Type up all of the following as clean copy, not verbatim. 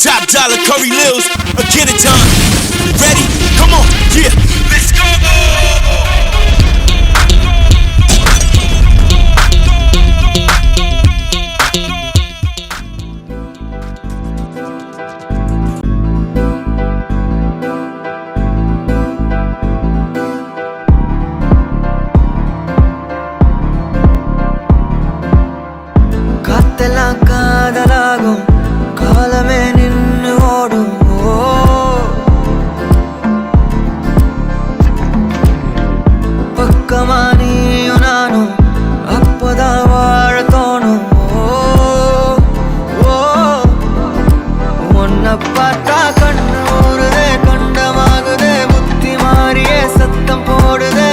Top dollar Curry Lils, get it done. Ready? Come on, yeah, let's go. காத்தெல்லாம் காதலாகும் காலமே நின்னு ஓடும் பக்கமா நீயும் நானும் அப்பதான் வாழ தோணும் உன்னை பார்த்தா கண்ணு ஊறுதே கண்டமாகுதே புத்தி மாறியே சத்தம் போடுதே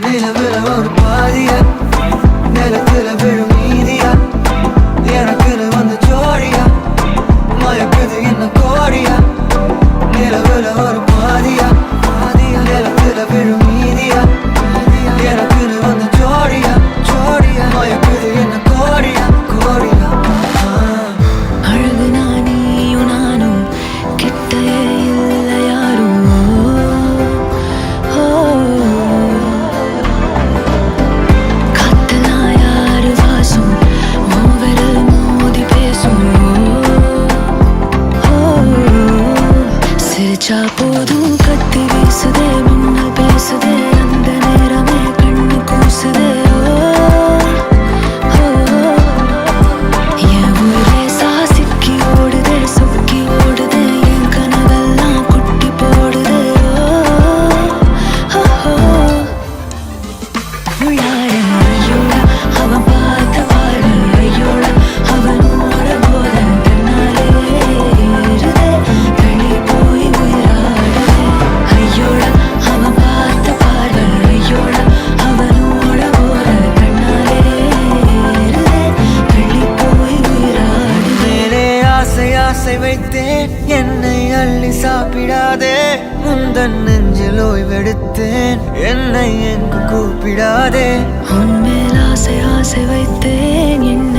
நிலவுல ஒரு பாதியா நிலத்துல விழும் நீதியா எனக்குன்னு வந்து ஜோடியா மயக்குது என்ன கோடியா நிலவுல ஒரு பாதியா நிலத்துல விழும் நீதியா எனக்குன்னு வந்து ஜோடியா மயக்குது என்ன கோடியா அழகு நானியும் நானும் கிட்டே இல்லை யாரும் போதும் கத்தி வீசுதே மின்னல் பேசுதே அந்த நேரமே கண்ணு கூசுதே என் ஊரே சாசிக்கி ஓடுதே சொக்கி ஓடுதே என் கனவெல்லாம் குட்டி போடுதே ஐயோட அவன் பார்த்த பார்வை ஐயோட அவனோட போதன் தன்னாலே ஏறுதே தள்ளி போய் ஆசை வைத்தேன் என்னை அள்ளி சாப்பிடாதே முந்தன் நெஞ்சில் ஓய்வெடுத்தேன் என்னை எங்கு கூப்பிடாதே உன்மேல் ஆசை வைத்தேன் என்ன